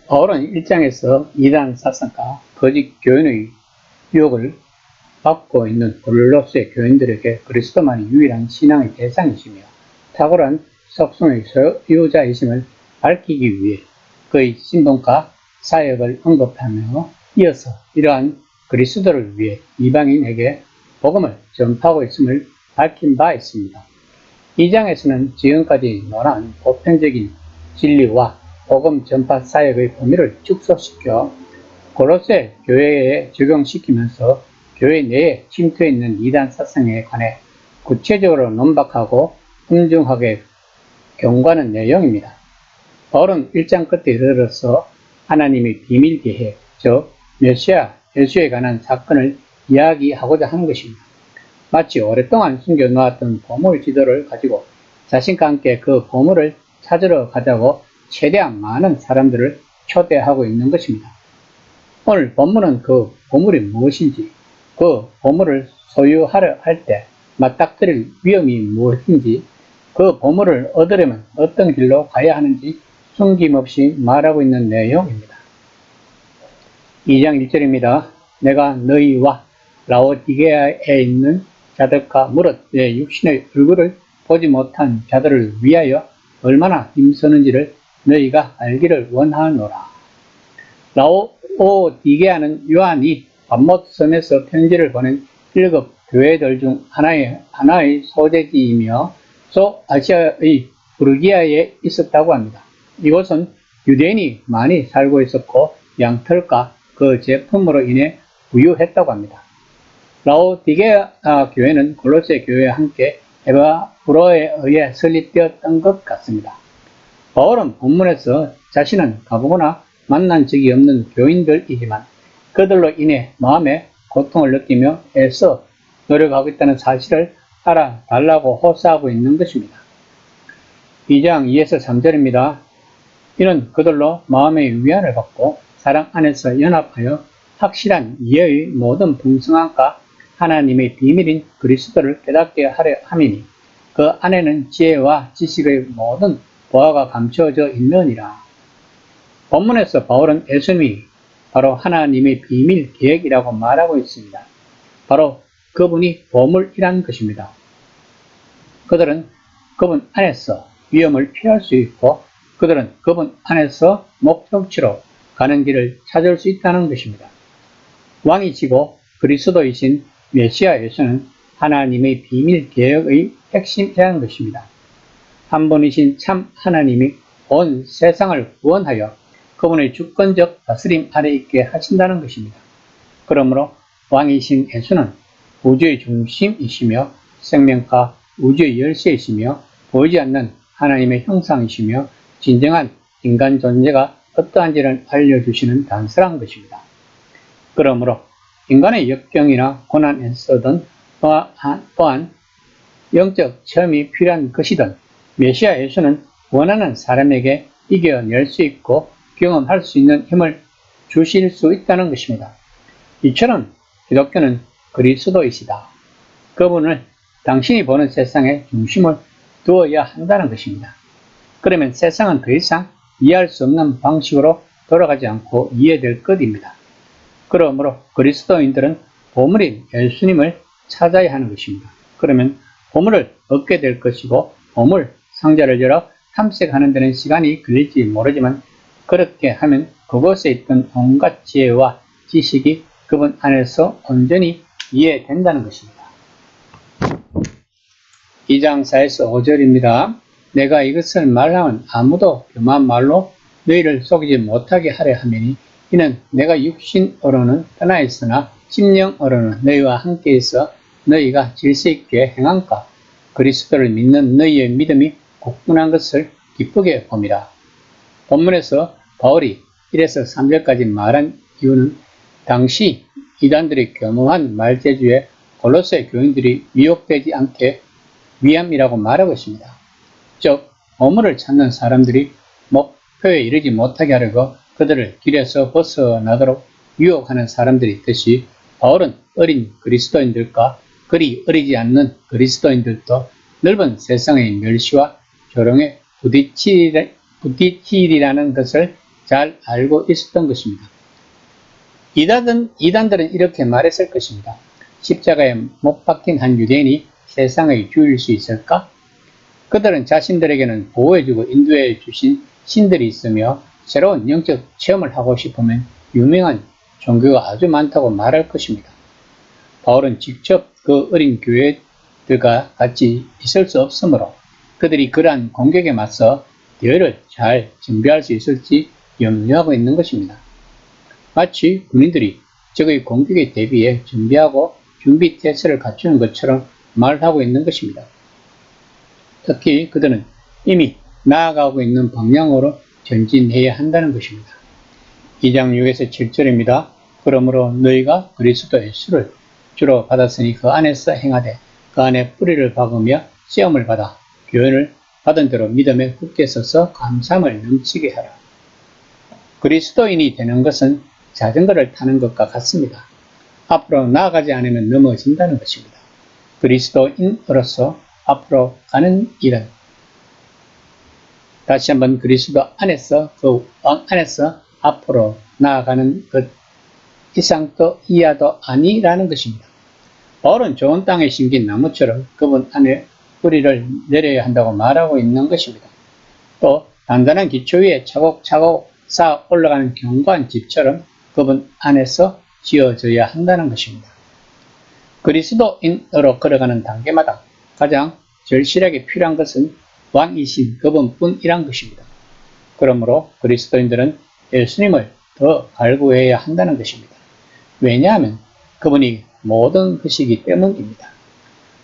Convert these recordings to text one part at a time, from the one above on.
바울은 1장에서 이단 사상과 거짓 교인의 유혹을 받고 있는 골로새 교인들에게 그리스도만이 유일한 신앙의 대상이시며 탁월한 속성의 소유자이심을 밝히기 위해 그의 신분과 사역을 언급하며 이어서 이러한 그리스도를 위해 이방인에게 복음을 전파하고 있음을 밝힌 바 있습니다. 2장에서는 지금까지 논한 보편적인 진리와 복음 전파 사역의 범위를 축소시켜 골로새 교회에 적용시키면서 교회 내에 침투해 있는 이단 사상에 관해 구체적으로 논박하고 엄중하게 경고하는 내용입니다. 바울은 1장 끝에 이르러서 하나님의 비밀 계획, 즉 메시아 예수에 관한 사건을 이야기하고자 하는 것입니다. 마치 오랫동안 숨겨놓았던 보물 지도를 가지고 자신과 함께 그 보물을 찾으러 가자고 최대한 많은 사람들을 초대하고 있는 것입니다. 오늘 본문은 그 보물이 무엇인지, 그 보물을 소유하려 할 때 맞닥뜨릴 위험이 무엇인지, 그 보물을 얻으려면 어떤 길로 가야 하는지 숨김없이 말하고 있는 내용입니다. 2장 1절입니다. 내가 너희와 라오디게아에 있는 자들과 무릇 내 육신의 얼굴을 보지 못한 자들을 위하여 얼마나 힘쓰는지를 너희가 알기를 원하노라. 라오디게아는 요한이 반못섬에서 편지를 보낸 7 교회들 중 하나의 소재지이며 소아시아의 부르기아에 있었다고 합니다. 이곳은 유대인이 많이 살고 있었고 양털과 그 제품으로 인해 부유했다고 합니다. 라오디게아 교회는 골로새 교회와 함께 에바브로에 의해 설립되었던 것 같습니다. 바울은 본문에서 자신은 가보거나 만난 적이 없는 교인들이지만 그들로 인해 마음에 고통을 느끼며 애써 노력하고 있다는 사실을 알아달라고 호소하고 있는 것입니다. 2장 2에서 3절입니다. 이는 그들로 마음의 위안을 받고 사랑 안에서 연합하여 확실한 이해의 모든 풍성함과 하나님의 비밀인 그리스도를 깨닫게 하려 함이니 그 안에는 지혜와 지식의 모든 보화가 감춰져 있느니라. 본문에서 바울은 예수님이 바로 하나님의 비밀 계획이라고 말하고 있습니다. 바로 그분이 보물이란 것입니다. 그들은 그분 안에서 위험을 피할 수 있고 그들은 그분 안에서 목적지로 가는 길을 찾을 수 있다는 것입니다. 왕이시고 그리스도이신 메시아 예수는 하나님의 비밀 계획의 핵심이라는 것입니다. 한 분이신 참 하나님이 온 세상을 구원하여 그분의 주권적 다스림 아래 있게 하신다는 것입니다. 그러므로 왕이신 예수는 우주의 중심이시며 생명과 우주의 열쇠이시며 보이지 않는 하나님의 형상이시며 진정한 인간 존재가 어떠한지를 알려주시는 단서란 것입니다. 그러므로 인간의 역경이나 고난에서든 또한 영적 체험이 필요한 것이든 메시아 예수는 원하는 사람에게 이겨낼 수 있고 경험할 수 있는 힘을 주실 수 있다는 것입니다. 이처럼 기독교는 그리스도이시다. 그분을 당신이 보는 세상의 중심을 두어야 한다는 것입니다. 그러면 세상은 더 이상 이해할 수 없는 방식으로 돌아가지 않고 이해될 것입니다. 그러므로 그리스도인들은 보물인 예수님을 찾아야 하는 것입니다. 그러면 보물을 얻게 될 것이고 보물 상자를 열어 탐색하는 데는 시간이 걸릴지 모르지만 그렇게 하면 그곳에 있던 온갖 지혜와 지식이 그분 안에서 온전히 이해된다는 것입니다. 2장 4에서 5절입니다. 내가 이것을 말하면 아무도 교만한 말로 너희를 속이지 못하게 하려 함이니 이는 내가 육신으로는 떠나 있으나 심령으로는 너희와 함께 있어 너희가 질서 있게 행함과 그리스도를 믿는 너희의 믿음이 굳건한 것을 기쁘게 봅니다. 본문에서 바울이 1에서 3절까지 말한 이유는 당시 이단들의 교묘한 말재주에 골로새 교인들이 미혹되지 않게 위함이라고 말하고 있습니다. 즉 보물을 찾는 사람들이 목표에 이르지 못하게 하려고 그들을 길에서 벗어나도록 유혹하는 사람들이 있듯이 바울은 어린 그리스도인들과 그리 어리지 않는 그리스도인들도 넓은 세상의 멸시와 조롱에 부딪히리라는 것을 잘 알고 있었던 것입니다. 이단들은 이렇게 말했을 것입니다. 십자가에 못 박힌 한 유대인이 세상의 주일 수 있을까? 그들은 자신들에게는 보호해주고 인도해 주신 신들이 있으며 새로운 영적 체험을 하고 싶으면 유명한 종교가 아주 많다고 말할 것입니다. 바울은 직접 그 어린 교회들과 같이 있을 수 없으므로 그들이 그러한 공격에 맞서 대회를 잘 준비할 수 있을지 염려하고 있는 것입니다. 마치 군인들이 적의 공격에 대비해 준비하고 준비 태세를 갖추는 것처럼 말하고 있는 것입니다. 특히 그들은 이미 나아가고 있는 방향으로 전진해야 한다는 것입니다. 2장 6에서 7절입니다. 그러므로 너희가 그리스도 예수를 주로 받았으니 그 안에서 행하되 그 안에 뿌리를 박으며 시험을 받아 교훈을 받은 대로 믿음에 굳게 서서 감사함을 넘치게 하라. 그리스도인이 되는 것은 자전거를 타는 것과 같습니다. 앞으로 나아가지 않으면 넘어진다는 것입니다. 그리스도인으로서 앞으로 가는 일은 다시 한번 그리스도 안에서 그 왕 안에서 앞으로 나아가는 것 이상도 이하도 아니라는 것입니다. 바울은 좋은 땅에 심긴 나무처럼 그분 안에 뿌리를 내려야 한다고 말하고 있는 것입니다. 또 단단한 기초 위에 차곡차곡 쌓아 올라가는 견고한 집처럼 그분 안에서 지어져야 한다는 것입니다. 그리스도인으로 걸어가는 단계마다 가장 절실하게 필요한 것은 왕이신 그분뿐이란 것입니다. 그러므로 그리스도인들은 예수님을 더 갈구해야 한다는 것입니다. 왜냐하면 그분이 모든 것이기 때문입니다.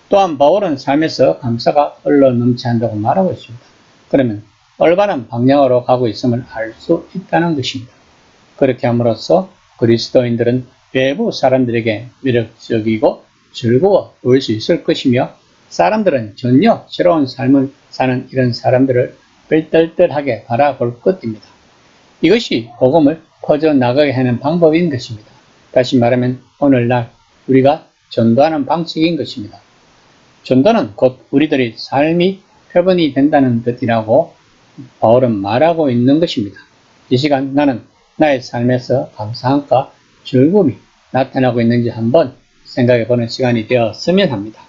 또한 바울은 삶에서 감사가 흘러 넘치 한다고 말하고 있습니다. 그러면 올바른 방향으로 가고 있음을 알 수 있다는 것입니다. 그렇게 함으로써 그리스도인들은 외부 사람들에게 매력적이고 즐거워 보일 수 있을 것이며 사람들은 전혀 새로운 삶을 사는 이런 사람들을 뺄떨떨하게 바라볼 것입니다. 이것이 복음을 퍼져나가게 하는 방법인 것입니다. 다시 말하면 오늘날 우리가 전도하는 방식인 것입니다. 전도는 곧 우리들의 삶이 표본이 된다는 뜻이라고 바울은 말하고 있는 것입니다. 이 시간 나는 나의 삶에서 감사함과 즐거움이 나타나고 있는지 한번 생각해 보는 시간이 되었으면 합니다.